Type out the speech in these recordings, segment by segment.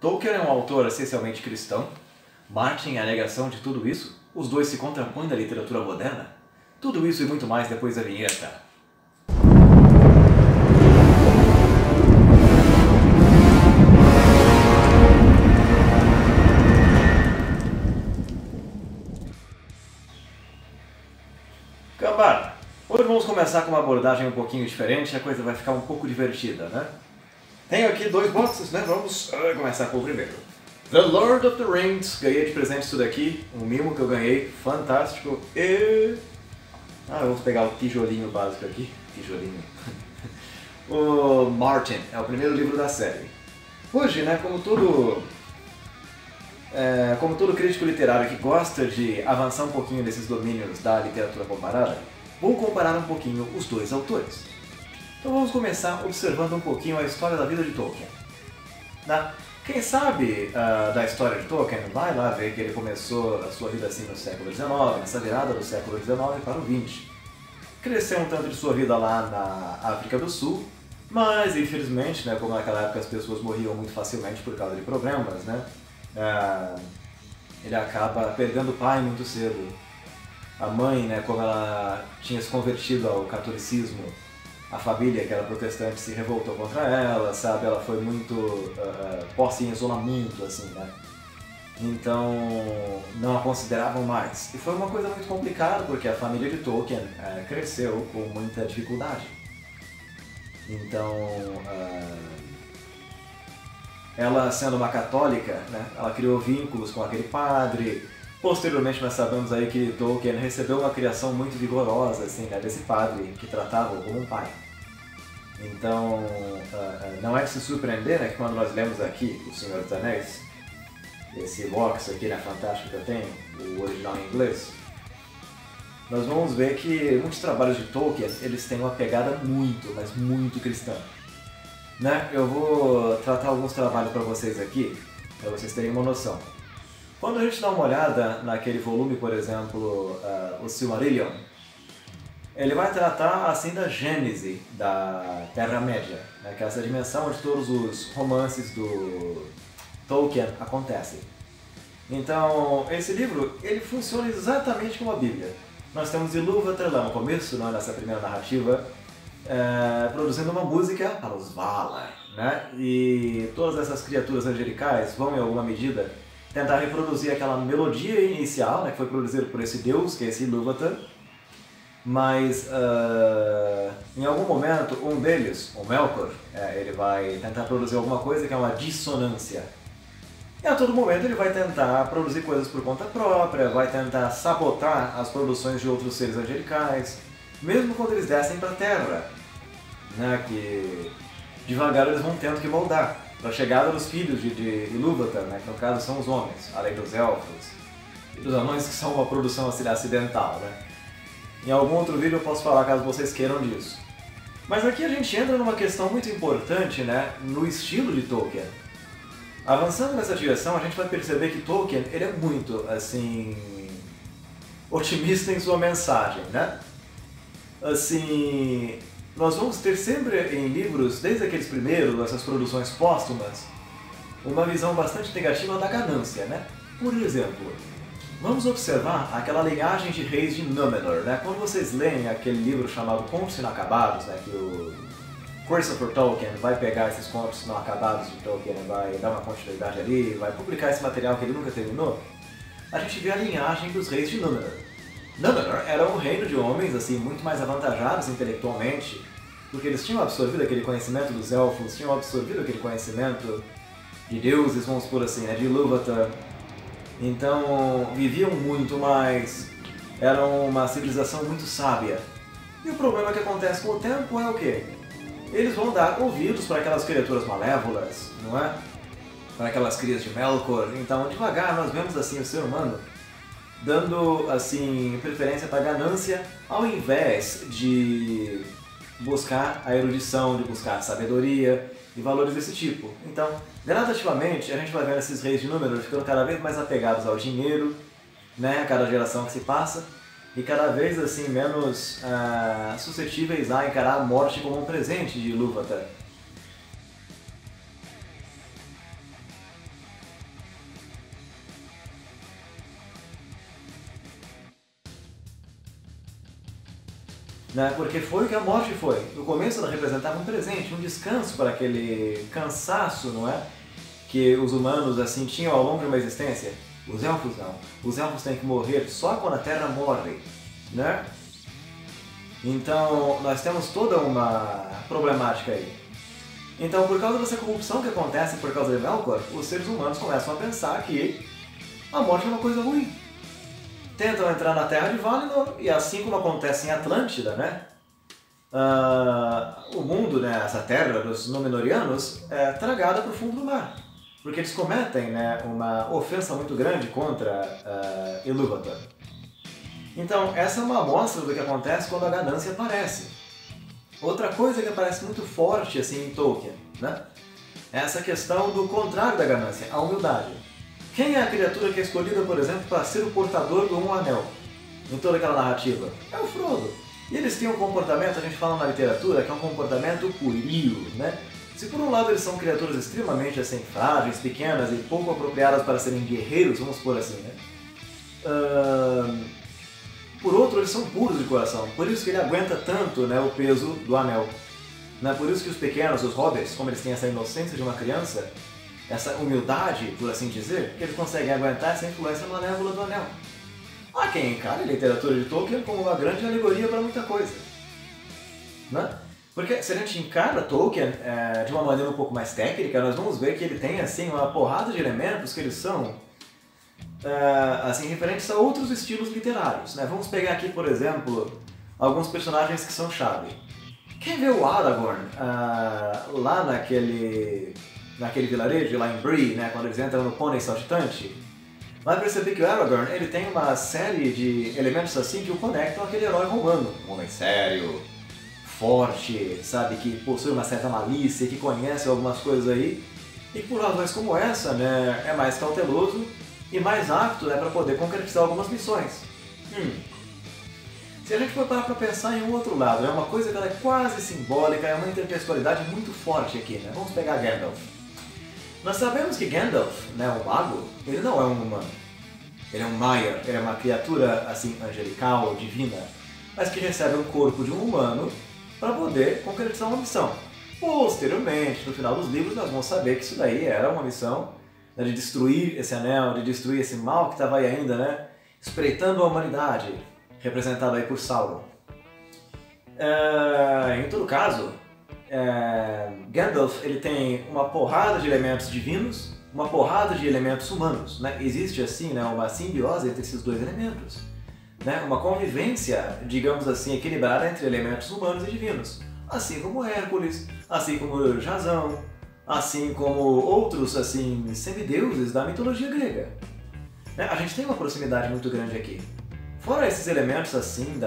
Tolkien é um autor essencialmente cristão. Martin é a negação de tudo isso. Os dois se contrapõem da literatura moderna. Tudo isso e muito mais depois da vinheta. Cambada, hoje vamos começar com uma abordagem um pouquinho diferente, a coisa vai ficar um pouco divertida, né? Tenho aqui dois boxes, né? Vamos começar com o primeiro. The Lord of the Rings, ganhei de presente isso daqui, um mimo que eu ganhei, fantástico, e... vamos pegar o tijolinho básico aqui, tijolinho. O Martin, é o primeiro livro da série. Hoje, né, como todo crítico literário que gosta de avançar um pouquinho nesses domínios da literatura comparada, vou comparar um pouquinho os dois autores. Então vamos começar observando um pouquinho a história da vida de Tolkien. Quem sabe da história de Tolkien, vai lá ver que ele começou a sua vida assim no século XIX, nessa virada do século XIX para o XX. Cresceu um tanto de sua vida lá na África do Sul, mas infelizmente, né, como naquela época as pessoas morriam muito facilmente por causa de problemas, né, ele acaba perdendo o pai muito cedo. A mãe, né, como ela tinha se convertido ao catolicismo, a família, que era protestante, se revoltou contra ela, sabe? Ela foi muito posta em isolamento, assim, né? Então, não a consideravam mais. E foi uma coisa muito complicada, porque a família de Tolkien cresceu com muita dificuldade. Então, ela sendo uma católica, né, ela criou vínculos com aquele padre. Posteriormente nós sabemos aí que Tolkien recebeu uma criação muito vigorosa, assim, né, desse padre que tratava-o como um pai. Então, não é de se surpreender, né, que quando nós lemos aqui O Senhor dos Anéis, esse box aqui, né, fantástico que eu tenho, o original em inglês, nós vamos ver que muitos trabalhos de Tolkien, eles têm uma pegada muito, mas muito cristã. Né? Eu vou tratar alguns trabalhos para vocês aqui, para vocês terem uma noção. Quando a gente dá uma olhada naquele volume, por exemplo, o Silmarillion, ele vai tratar assim da gênese da Terra-média, né? Que é essa dimensão onde todos os romances do Tolkien acontecem. Então, esse livro, ele funciona exatamente como a Bíblia. Nós temos Ilúvatar lá no começo, nessa primeira narrativa, produzindo uma música para os Valar, né? E todas essas criaturas angelicais vão, em alguma medida, tentar reproduzir aquela melodia inicial, né, que foi produzida por esse deus, que é esse Ilúvatar, mas em algum momento um deles, o Melkor, ele vai tentar produzir alguma coisa que é uma dissonância. E a todo momento ele vai tentar produzir coisas por conta própria, vai tentar sabotar as produções de outros seres angelicais, mesmo quando eles descem para a Terra, né, que devagar eles vão tendo que moldar para a chegada dos filhos de Ilúvatar, né, que no caso são os homens, além dos elfos e dos anões, que são uma produção acidental, né. Em algum outro vídeo eu posso falar caso vocês queiram disso. Mas aqui a gente entra numa questão muito importante, né, no estilo de Tolkien. Avançando nessa direção, a gente vai perceber que Tolkien, ele é muito, assim, otimista em sua mensagem, né? Assim, nós vamos ter sempre em livros, desde aqueles primeiros, essas produções póstumas, uma visão bastante negativa da ganância, né? Por exemplo, vamos observar aquela linhagem de reis de Númenor, né? Quando vocês leem aquele livro chamado Contos Inacabados, né, que o Christopher Tolkien vai pegar esses contos não acabados de Tolkien, vai dar uma continuidade ali, vai publicar esse material que ele nunca terminou, a gente vê a linhagem dos reis de Númenor. Númenor era um reino de homens assim muito mais avantajados intelectualmente, porque eles tinham absorvido aquele conhecimento dos elfos, tinham absorvido aquele conhecimento de deuses, vamos por assim, né, de Ilúvatar. Então viviam muito mais, eram uma civilização muito sábia. E o problema que acontece com o tempo é o quê? Eles vão dar ouvidos para aquelas criaturas malévolas, não é? Para aquelas crias de Melkor. Então, devagar, nós vemos assim o ser humano dando assim preferência para a ganância, ao invés de buscar a erudição, de buscar a sabedoria e valores desse tipo. Então, gradativamente, a gente vai vendo esses reis de Númenor ficando cada vez mais apegados ao dinheiro, né? A cada geração que se passa. E cada vez assim menos suscetíveis a encarar a morte como um presente de Ilúvatar. né? Porque foi o que a morte foi. No começo ela representava um presente, um descanso para aquele cansaço, não é? Que os humanos assim tinham ao longo de uma existência. Os elfos não. Os elfos têm que morrer só quando a Terra morre, né? Então nós temos toda uma problemática aí. Então, por causa dessa corrupção que acontece por causa de Melkor, os seres humanos começam a pensar que a morte é uma coisa ruim. Tentam entrar na Terra de Valinor, e assim como acontece em Atlântida, né? O mundo, né, essa terra dos Númenóreanos, é tragada para o fundo do mar. Porque eles cometem, né, uma ofensa muito grande contra Ilúvatar. Então, essa é uma amostra do que acontece quando a ganância aparece. Outra coisa que aparece muito forte assim, em Tolkien, né, é essa questão do contrário da ganância, a humildade. Quem é a criatura que é escolhida, por exemplo, para ser o portador do Um Anel, em toda aquela narrativa? É o Frodo. E eles têm um comportamento, a gente fala na literatura, que é um comportamento puerilio, né? Se por um lado eles são criaturas extremamente assim, frágeis, pequenas e pouco apropriadas para serem guerreiros, vamos por assim, né? Por outro, eles são puros de coração, por isso que ele aguenta tanto, né, o peso do anel. Né? Por isso que os pequenos, os hobbits, como eles têm essa inocência de uma criança, essa humildade, por assim dizer, que eles conseguem aguentar essa influência malévola do anel. Há quem encara a literatura de Tolkien como uma grande alegoria para muita coisa. Né? Porque se a gente encara Tolkien de uma maneira um pouco mais técnica, nós vamos ver que ele tem assim, uma porrada de elementos que eles são assim, referentes a outros estilos literários. Né? Vamos pegar aqui, por exemplo, alguns personagens que são chave. Quem vê o Aragorn lá naquele vilarejo, lá em Bree, né, quando eles entram no Pônei Saltitante, vai perceber que o Aragorn ele tem uma série de elementos assim que o conectam àquele herói romano. Um homem sério, forte, sabe, que possui uma certa malícia, que conhece algumas coisas aí, e por razões como essa, né, é mais cauteloso e mais apto, né, para poder concretizar algumas missões. Se a gente for parar para pensar em um outro lado, é uma coisa que ela é quase simbólica, é uma intertextualidade muito forte aqui, né? Vamos pegar Gandalf. Nós sabemos que Gandalf, né, o mago, ele não é um humano. Ele é um Maiar, ele é uma criatura assim angelical, divina, mas que recebe o corpo de um humano para poder concretizar uma missão. Posteriormente, no final dos livros, nós vamos saber que isso daí era uma missão, né, de destruir esse anel, de destruir esse mal que estava aí ainda, né, espreitando a humanidade, representado aí por Sauron. Em todo caso, Gandalf ele tem uma porrada de elementos divinos, uma porrada de elementos humanos. Né? Existe assim, né, uma simbiose entre esses dois elementos. Né? Uma convivência, digamos assim, equilibrada entre elementos humanos e divinos. Assim como Hércules, assim como Jasão, assim como outros assim, semideuses da mitologia grega. Né? A gente tem uma proximidade muito grande aqui. Fora esses elementos assim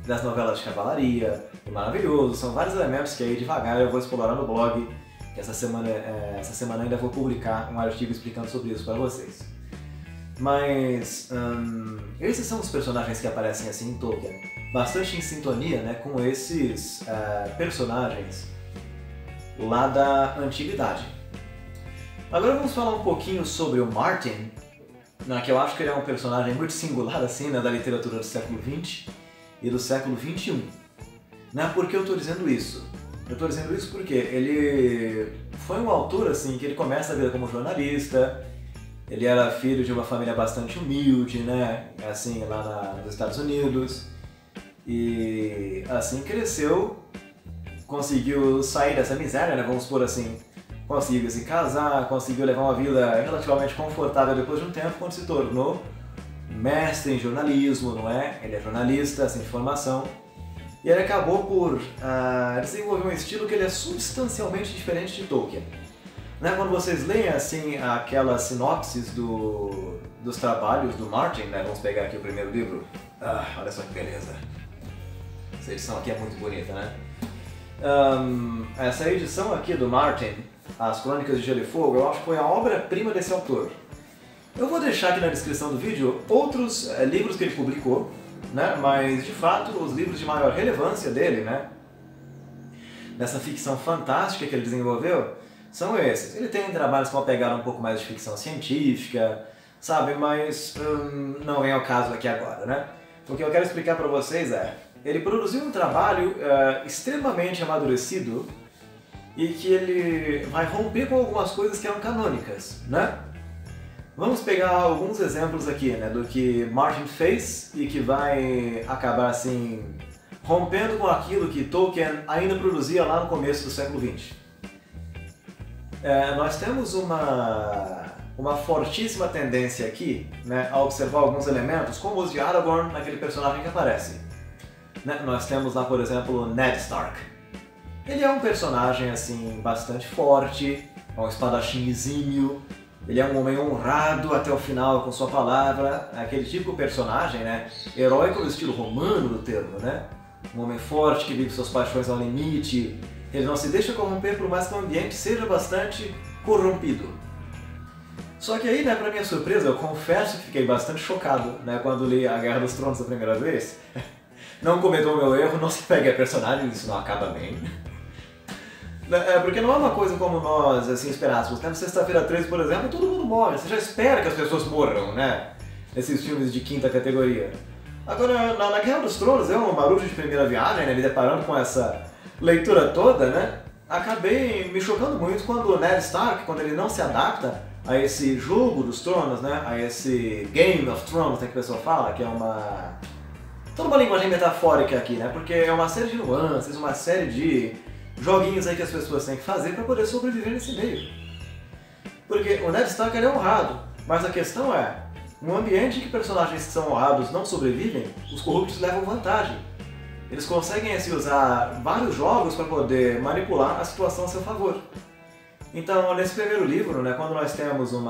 das novelas de cavalaria, do maravilhoso, são vários elementos que aí devagar eu vou explorar no blog, que essa semana ainda vou publicar um artigo explicando sobre isso para vocês. Mas esses são os personagens que aparecem assim em Tolkien, bastante em sintonia, né, com esses personagens lá da antiguidade. Agora vamos falar um pouquinho sobre o Martin, que eu acho que ele é um personagem muito singular assim, né, da literatura do século XX e do século XXI. Né? Por que eu estou dizendo isso? Eu estou dizendo isso porque ele foi um autor assim, que ele começa a vida como jornalista, ele era filho de uma família bastante humilde, né, assim, lá nos Estados Unidos, e assim cresceu, conseguiu sair dessa miséria, né, vamos por assim, conseguiu se casar, conseguiu levar uma vida relativamente confortável depois de um tempo, quando se tornou mestre em jornalismo, não é? Ele é jornalista, assim, de formação, e ele acabou por desenvolver um estilo que ele é substancialmente diferente de Tolkien. Né? Quando vocês leem assim, aquelas sinopses dos trabalhos do Martin, né? Vamos pegar aqui o primeiro livro, olha só que beleza, essa edição aqui é muito bonita, né? Essa edição aqui do Martin, As Crônicas de Gelo e Fogo, eu acho que foi a obra-prima desse autor. Eu vou deixar aqui na descrição do vídeo outros livros que ele publicou, né? Mas de fato os livros de maior relevância dele, né, nessa ficção fantástica que ele desenvolveu, são esses. Ele tem trabalhos com uma pegada um pouco mais de ficção científica, sabe, mas não vem ao caso aqui agora, né? O que eu quero explicar para vocês ele produziu um trabalho extremamente amadurecido e que ele vai romper com algumas coisas que eram canônicas, né? Vamos pegar alguns exemplos aqui, né, do que Martin fez e que vai acabar assim rompendo com aquilo que Tolkien ainda produzia lá no começo do século XX. Nós temos uma fortíssima tendência aqui, né, a observar alguns elementos, como os de Aragorn naquele personagem que aparece. Né, nós temos lá, por exemplo, Ned Stark. Ele é um personagem assim bastante forte, é um espadachim exímio, ele é um homem honrado até o final com sua palavra, aquele típico personagem, né, heróico no estilo romano do termo, né? Um homem forte que vive suas paixões ao limite, ele não se deixa corromper por mais que o ambiente seja bastante corrompido. Só que aí, né, pra minha surpresa, eu confesso que fiquei bastante chocado, né, quando li A Guerra dos Tronos a primeira vez. Não cometeu o meu erro, não se pegue a personagem, isso não acaba bem. Porque não é uma coisa como nós assim esperássemos. No Sexta-feira 13, por exemplo, todo mundo morre. Você já espera que as pessoas morram, né? Nesses filmes de quinta categoria. Agora, na Guerra dos Tronos, eu, um marujo de primeira viagem, né, me deparando com essa leitura toda, né? Acabei me chocando muito quando o Ned Stark, quando ele não se adapta a esse jogo dos tronos, né? A esse Game of Thrones, né, que a pessoa fala, que é toda uma linguagem metafórica aqui, né? Porque é uma série de nuances, uma série de joguinhos aí que as pessoas têm que fazer para poder sobreviver nesse meio. Porque o Ned Stark ele é honrado, mas a questão é, num ambiente em que personagens que são honrados não sobrevivem, os corruptos levam vantagem. Eles conseguem assim, usar vários jogos para poder manipular a situação a seu favor. Então, nesse primeiro livro, né, quando nós temos no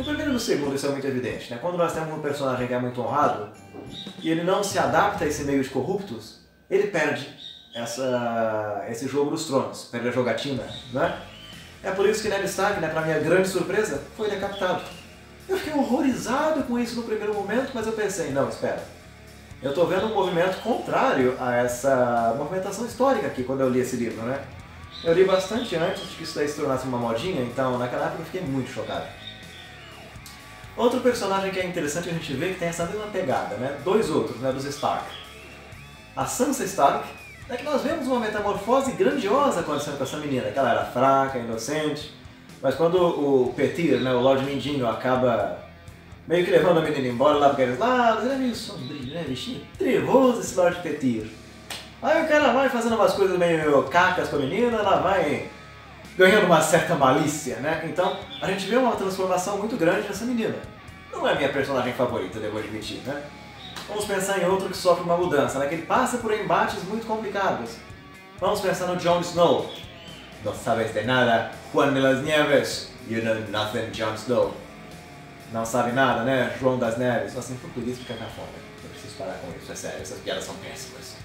primeiro e no segundo isso é muito evidente, né? Quando nós temos um personagem que é muito honrado e ele não se adapta a esse meio de corruptos, ele perde esse jogo dos tronos, perde a jogatina, né? É por isso que Ned Stark, né, pra minha grande surpresa, foi decapitado. Eu fiquei horrorizado com isso no primeiro momento, mas eu pensei, não, espera. Eu tô vendo um movimento contrário a essa movimentação histórica aqui, quando eu li esse livro, né? Eu li bastante antes de que isso daí se tornasse uma modinha, então naquela época eu fiquei muito chocado. Outro personagem que é interessante a gente ver que tem essa mesma pegada, né? Dois outros, né, dos Stark. A Sansa Stark, é que nós vemos uma metamorfose grandiosa acontecendo com essa menina, que ela era fraca, inocente, mas quando o Petyr, né, o Lord Mindinho, acaba meio que levando a menina embora lá para aqueles lados, ele é meio sombrio, né, bichinho? Trevoso esse Lord Petyr. Aí o cara vai fazendo umas coisas meio cacas com a menina, ela vai ganhando uma certa malícia, né? Então a gente vê uma transformação muito grande nessa menina. Não é a minha personagem favorita, devo admitir, né? Vamos pensar em outro que sofre uma mudança, né? Que ele passa por embates muito complicados. Vamos pensar no Jon Snow. Não sabes de nada, Juan de las Nieves. You know nothing, Jon Snow. Não sabe nada, né? João das Neves. Nossa, em português fica cafona. Eu preciso parar com isso, é sério, essas piadas são péssimas.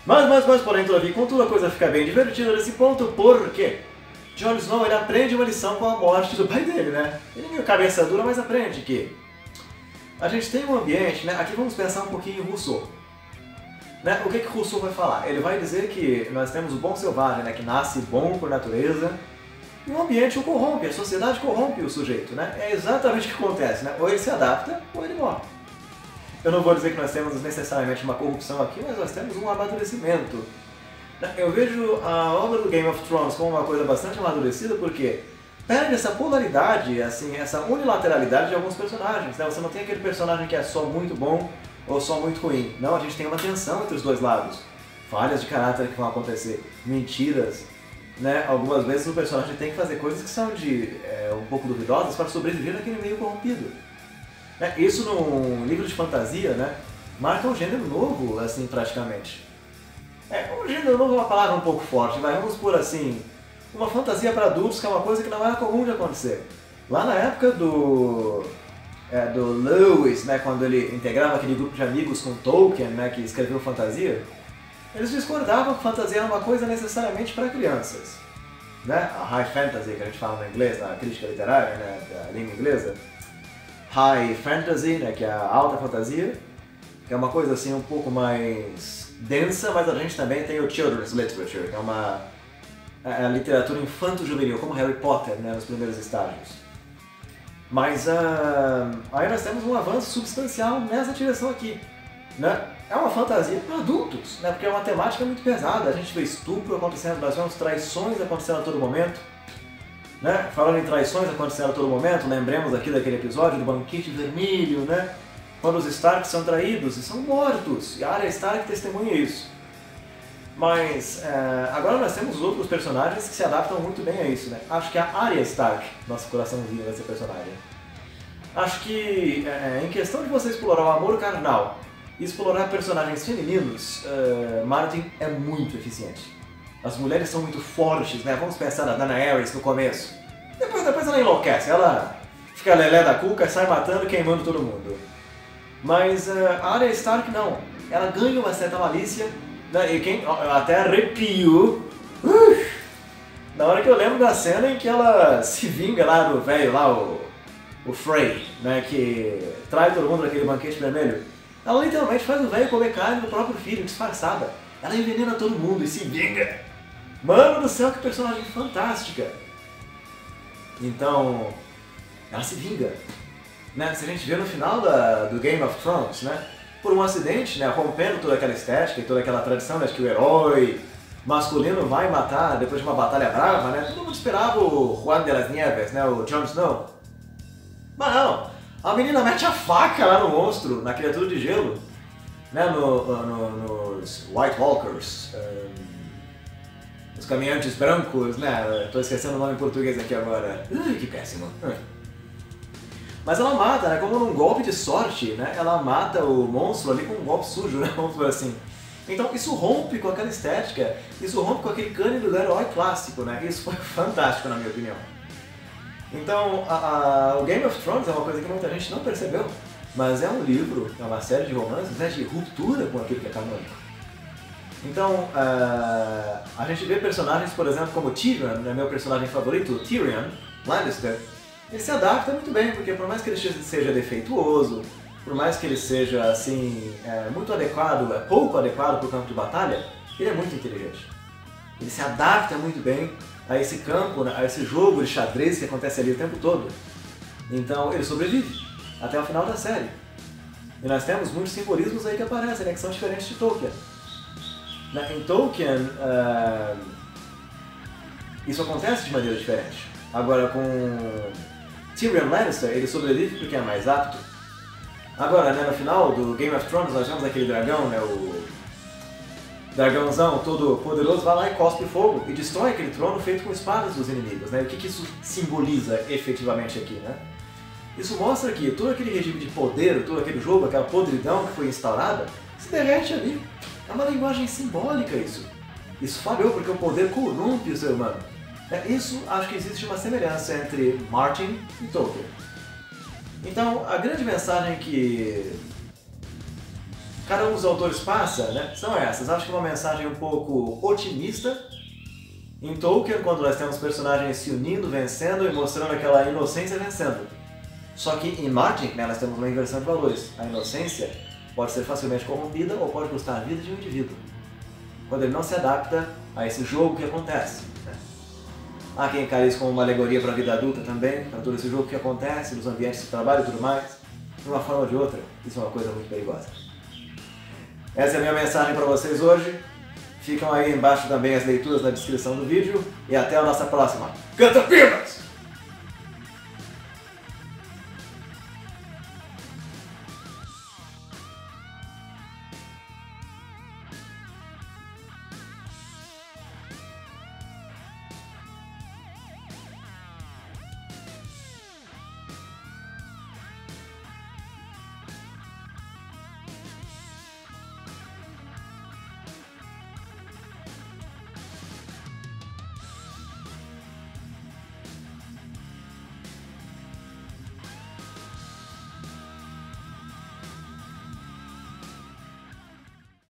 Mas, porém, todavia, contudo, a coisa fica bem divertida nesse ponto, porque Jon Snow, ele aprende uma lição com a morte do pai dele, né? Ele é meio cabeça dura, mas aprende que a gente tem um ambiente, né? Aqui vamos pensar um pouquinho em Rousseau. Né? O que Rousseau vai falar? Ele vai dizer que nós temos o bom selvagem, né? Que nasce bom por natureza, e o ambiente o corrompe, a sociedade corrompe o sujeito, né? É exatamente o que acontece, né? Ou ele se adapta, ou ele morre. Eu não vou dizer que nós temos necessariamente uma corrupção aqui, mas nós temos um amadurecimento. Eu vejo a obra do Game of Thrones como uma coisa bastante amadurecida, porque perde essa polaridade, assim, essa unilateralidade de alguns personagens, né? Você não tem aquele personagem que é só muito bom ou só muito ruim. Não, a gente tem uma tensão entre os dois lados. Falhas de caráter que vão acontecer, mentiras, né? Algumas vezes o personagem tem que fazer coisas que são um pouco duvidosas para sobreviver naquele meio corrompido. Isso num livro de fantasia, né? Marca um gênero novo, assim, praticamente. Um gênero novo é uma palavra um pouco forte, mas vamos por assim, uma fantasia para adultos, que é uma coisa que não era comum de acontecer. Lá na época do Lewis, né, quando ele integrava aquele grupo de amigos com Tolkien, né, que escreveu fantasia, eles discordavam que fantasia era uma coisa necessariamente para crianças. Né? A High Fantasy, que a gente fala no inglês, na crítica literária, né, da língua inglesa. High Fantasy, né, que é a alta fantasia, que é uma coisa assim um pouco mais densa, mas a gente também tem o Children's Literature, que é a literatura infanto-juvenil, como Harry Potter, né, nos primeiros estágios. Mas aí nós temos um avanço substancial nessa direção aqui. né? É uma fantasia para adultos, né? Porque é uma temática muito pesada. A gente vê estupro acontecendo, nós vemos traições acontecendo a todo momento. Né? Falando em traições acontecendo a todo momento, lembremos aqui daquele episódio do Banquete Vermelho, né? Quando os Stark são traídos e são mortos, e a Arya Stark testemunha isso. Mas agora nós temos outros personagens que se adaptam muito bem a isso, né? Acho que a Arya Stark, nosso coraçãozinho vai ser personagem. Acho que em questão de você explorar o amor carnal e explorar personagens femininos, Martin é muito eficiente. As mulheres são muito fortes, né? Vamos pensar na Daenerys no começo. Depois ela enlouquece, ela fica lelé da cuca e sai matando e queimando todo mundo. Mas a Arya Stark não. Ela ganha uma certa malícia, né? E quem até arrepio na hora que eu lembro da cena em que ela se vinga lá do velho, lá o Frey, né? Que trai todo mundo naquele banquete vermelho. Ela literalmente faz o velho comer carne do próprio filho, disfarçada. Ela envenena todo mundo e se vinga. Mano do céu, que personagem fantástica! Então, ela se vinga. Né? Se a gente vê no final do Game of Thrones, né? Por um acidente, né? Rompendo toda aquela estética e toda aquela tradição, né? Que o herói masculino vai matar depois de uma batalha brava, né? Todo mundo esperava o Juan de las Nieves, né? O Jon Snow. Mas não, a menina mete a faca lá no monstro, na criatura de gelo, né? Nos White Walkers, os caminhantes brancos, né? Tô esquecendo o nome em português aqui agora. Que péssimo. Mas ela mata, né? Como num golpe de sorte, né? Ela mata o monstro ali com um golpe sujo, né? Vamos dizer assim. Então isso rompe com aquela estética, isso rompe com aquele cânion do herói clássico, né? Isso foi fantástico, na minha opinião. Então, o Game of Thrones é uma coisa que muita gente não percebeu, mas é um livro, é uma série de romances, né? De ruptura com aquilo que é canônico. Então, a gente vê personagens, por exemplo, como Tyrion, né, meu personagem favorito, o Tyrion Lannister, ele se adapta muito bem, porque por mais que ele seja defeituoso, por mais que ele seja, assim, muito adequado, pouco adequado para o campo de batalha, ele é muito inteligente. Ele se adapta muito bem a esse campo, a esse jogo de xadrez que acontece ali o tempo todo. Então, ele sobrevive até o final da série. E nós temos muitos simbolismos aí que aparecem, né, que são diferentes de Tolkien. Em Tolkien, isso acontece de maneira diferente. Agora, com Tyrion Lannister, ele sobrevive porque é mais apto. Agora, né, no final do Game of Thrones, nós vemos aquele dragão, né, o dragãozão todo poderoso, vai lá e cospe fogo e destrói aquele trono feito com espadas dos inimigos. Né? E o que isso simboliza efetivamente aqui? Né? Isso mostra que todo aquele regime de poder, todo aquele jogo, aquela podridão que foi instaurada, se derrete ali. É uma linguagem simbólica isso. Isso falhou porque o poder corrompe o ser humano. Isso, acho que existe uma semelhança entre Martin e Tolkien. Então, a grande mensagem que cada um dos autores passa, né, são essas. Acho que uma mensagem um pouco otimista. Em Tolkien, quando nós temos personagens se unindo, vencendo e mostrando aquela inocência vencendo. Só que em Martin, né, nós temos uma inversão de valores. A inocência pode ser facilmente corrompida ou pode custar a vida de um indivíduo, quando ele não se adapta a esse jogo que acontece. Né? Há quem encare isso como uma alegoria para a vida adulta também, para todo esse jogo que acontece, nos ambientes de trabalho e tudo mais. De uma forma ou de outra, isso é uma coisa muito perigosa. Essa é a minha mensagem para vocês hoje. Ficam aí embaixo também as leituras na descrição do vídeo. E até a nossa próxima. Canta Pimas!